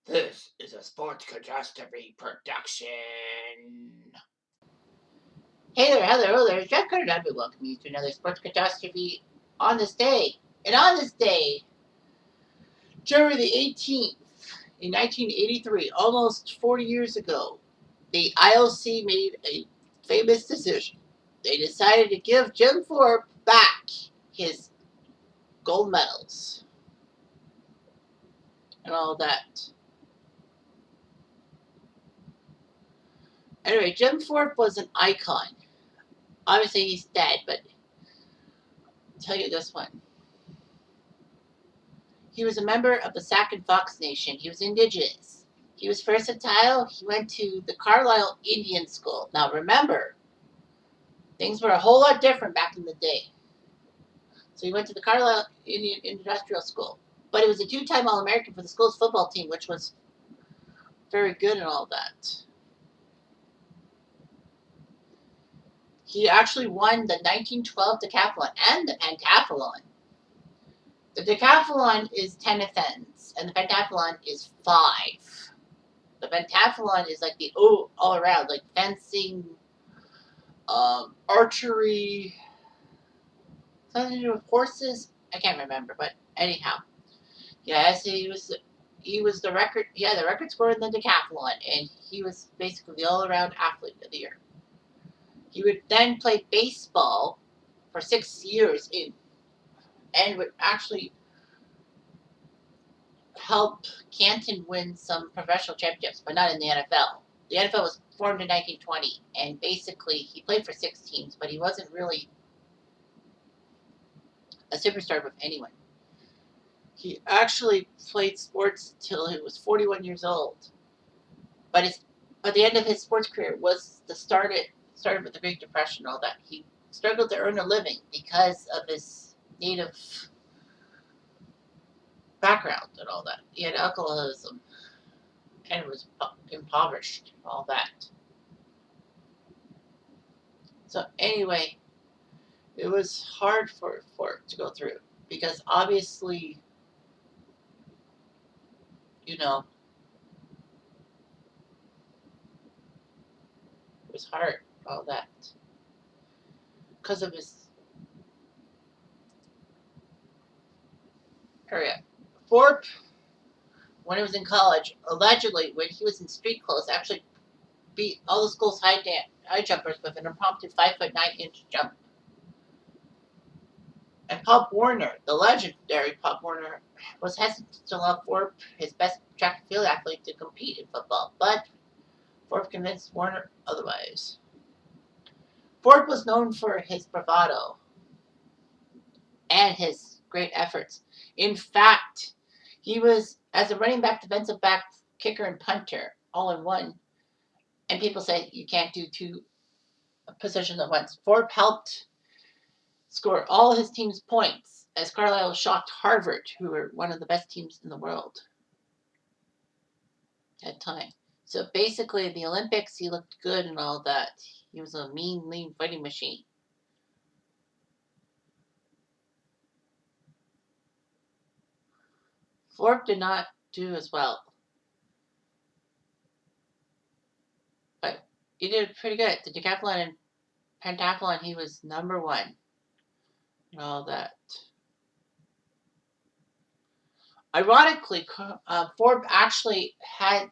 This is a sports catastrophe production. Hey there, hello there, Jeff Carter, and I'd welcome you to another sports catastrophe on this day. And on this day, January the 18th, in 1983, almost 40 years ago, the IOC made a famous decision. They decided to give Jim Thorpe back his gold medals and all that. Anyway, Jim Thorpe was an icon. Obviously, he's dead, but I'll tell you this one. He was a member of the Sac and Fox Nation. He was indigenous. He was versatile. He went to the Carlisle Indian School. Now remember, things were a whole lot different back in the day. So he went to the Carlisle Indian Industrial School. But he was a two-time All-American for the school's football team, which was very good and all that. He actually won the 1912 decathlon and the pentathlon. The decathlon is 10 events, and the pentathlon is 5. The pentathlon is like the all around, like fencing, archery, something to do with horses. I can't remember, but anyhow, yeah. So he was the record. Yeah, the record scorer in the decathlon, and he was basically the all around athlete of the year. He would then play baseball for 6 years and would actually help Canton win some professional championships, but not in the NFL. The NFL was formed in 1920, and basically he played for 6 teams, but he wasn't really a superstar with anyone. He actually played sports till he was 41 years old, but the end of his sports career was started with the Great Depression and all that. He struggled to earn a living because of his native background and all that. He had alcoholism and was impoverished and all that. So anyway, it was hard for it to go through because obviously, you know, it was hard, all that, because of his career. Thorpe, when he was in college, allegedly, when he was in street clothes, actually beat all the school's high jumpers with an impromptu 5'9" jump. And Pop Warner, the legendary Pop Warner, was hesitant to allow Thorpe, his best track and field athlete, to compete in football, but Thorpe convinced Warner otherwise. Thorpe was known for his bravado and his great efforts. In fact, he was, as a running back, defensive back, kicker, and punter, all in one. And people say you can't do 2 positions at once. Thorpe helped score all his team's points as Carlisle shocked Harvard, who were one of the best teams in the world at the time. So basically, the Olympics, he looked good and all that. He was a mean, lean fighting machine. Thorpe did not do as well, but he did pretty good. The decathlon and pentathlon, he was number 1 and all that. Ironically, Thorpe actually had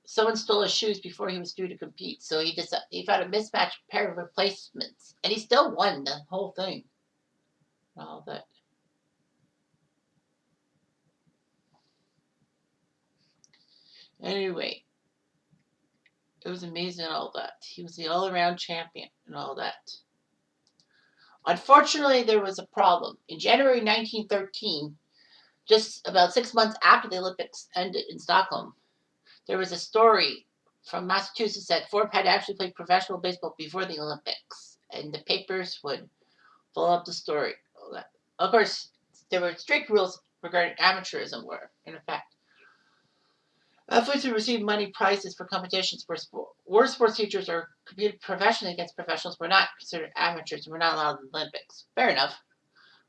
someone stole his shoes before he was due to compete, so he found a mismatched pair of replacements, and he still won the whole thing and all that. Anyway, it was amazing and all that. He was the all-around champion and all that. Unfortunately, there was a problem. In January 1913, just about 6 months after the Olympics ended in Stockholm, there was a story from Massachusetts that Thorpe had actually played professional baseball before the Olympics, and the papers would follow up the story. Of course, there were strict rules regarding amateurism were in effect. Athletes who received money prizes for competitions were sports teachers or competed professionally against professionals were not considered amateurs and were not allowed in the Olympics. Fair enough.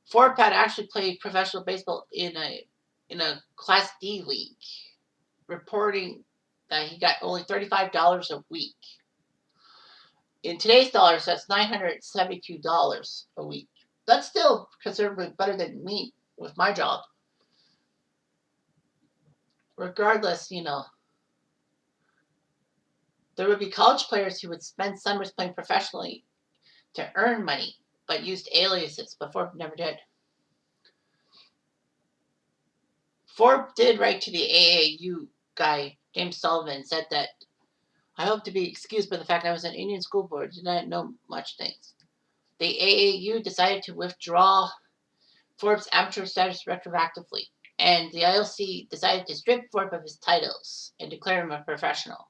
Thorpe had actually played professional baseball in a in a Class D league, reporting that he got only $35 a week. In today's dollars, that's $972 a week. That's still considerably better than me with my job. Regardless, there would be college players who would spend summers playing professionally to earn money, but used aliases, but Forbes never did. Forbes did write to the AAU guy, James Sullivan, said that, I hope to be excused by the fact I was an Indian school board, did not know much things. The AAU decided to withdraw Forbes' amateur status retroactively, and the ILC decided to strip Forbes of his titles and declare him a professional.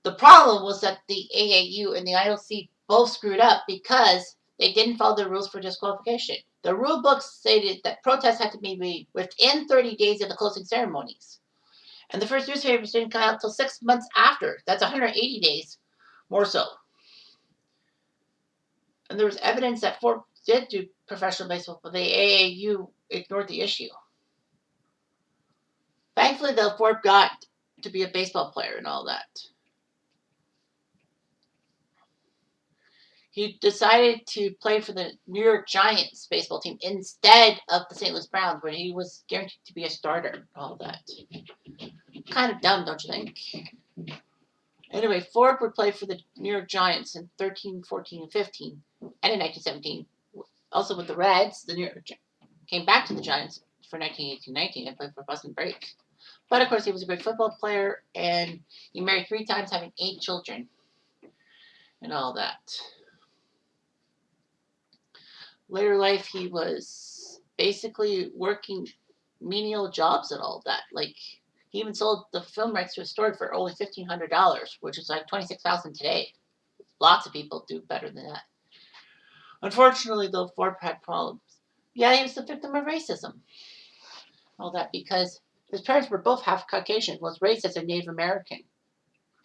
The problem was that the AAU and the ILC both screwed up because they didn't follow the rules for disqualification. The rule book stated that protests had to be made within 30 days of the closing ceremonies. And the first newspapers didn't come out until 6 months after. That's 180 days more so. And there was evidence that Forbes did do professional baseball, but the AAU ignored the issue. Thankfully, though, Forbes got to be a baseball player and all that. He decided to play for the New York Giants baseball team instead of the St. Louis Browns, where he was guaranteed to be a starter and all that. Kind of dumb, don't you think? Anyway, Forbes would play for the New York Giants in 13, 14, and 15, and in 1917. Also with the Reds, the New York came back to the Giants for 1918-19 and played for Boston Break. But, of course, he was a great football player, and he married 3 times, having 8 children and all that. Later life, he was basically working menial jobs and all that. Like, he even sold the film rights to a story for only $1,500, which is like $26,000 today. Lots of people do better than that. Unfortunately, though, Forbes had problems. Yeah, he was the victim of racism. All that because his parents were both half Caucasian, was raised as a Native American.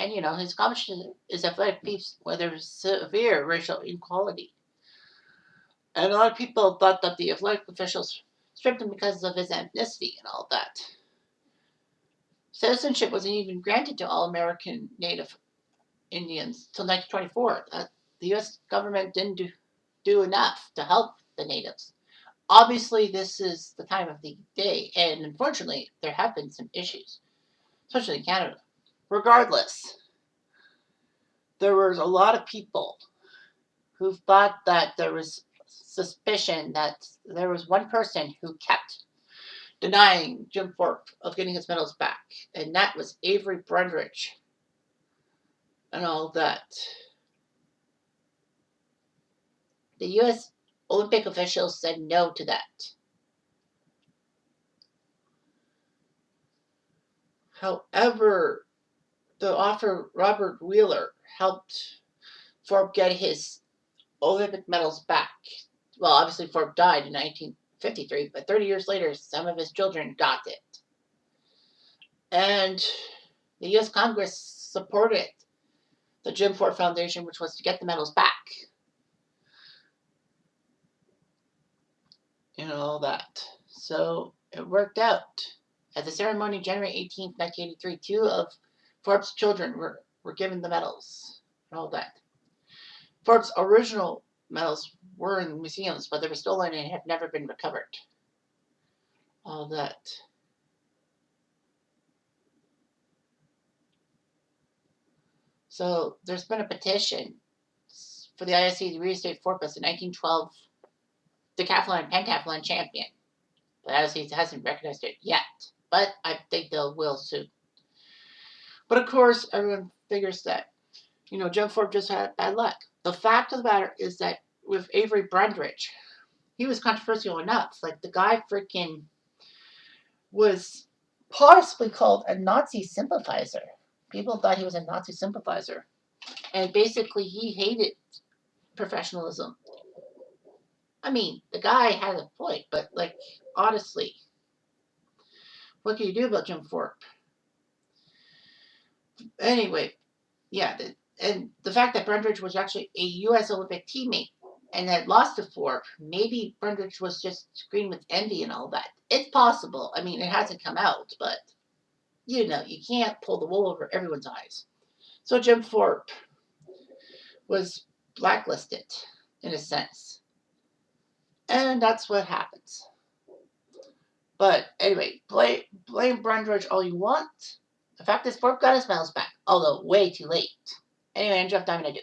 And, his accomplishment is athletic peace where there was severe racial inequality. And a lot of people thought that the athletic officials stripped him because of his ethnicity and all that. Citizenship wasn't even granted to all American Native Indians till 1924. The U.S. government didn't do enough to help the natives. Obviously, this is the time of the day, and unfortunately, there have been some issues, especially in Canada. Regardless, there was a lot of people who thought that there was suspicion that there was one person who kept denying Jim Thorpe of getting his medals back, and that was Avery Brundage and all that. The U.S. Olympic officials said no to that. However, the author Robert Wheeler helped Thorpe get his Olympic medals back. Well, obviously Thorpe died in 1953, but 30 years later, some of his children got it. And the U.S. Congress supported the Jim Thorpe Foundation, which was to get the medals back. All that. So it worked out. At the ceremony January 18th, 1983, 2 of Thorpe's children were given the medals and all that. Thorpe's original medals were in museums, but they were stolen and have never been recovered. All that. So there's been a petition for the ISC to reinstate Thorpe as the 1912 decathlon and pentathlon champion. The ISC hasn't recognized it yet, but I think they will soon. But of course, everyone figures that, Jim Thorpe just had bad luck. The fact of the matter is that with Avery Brundage, he was controversial enough. Like, the guy freaking was possibly called a Nazi sympathizer. People thought he was a Nazi sympathizer. And basically, he hated professionalism. I mean, the guy had a point, but, honestly, what can you do about Jim Thorpe? Anyway, yeah, and the fact that Brundage was actually a U.S. Olympic teammate and had lost to Thorpe, maybe Brundage was just screaming with envy and all that. It's possible. I mean, it hasn't come out, but you know, you can't pull the wool over everyone's eyes. So Jim Thorpe was blacklisted in a sense. And that's what happens. But anyway, blame Brundridge all you want. The fact is, Thorpe got his medals back, although way too late. Anyway, I'm Jeff Diamond. I do.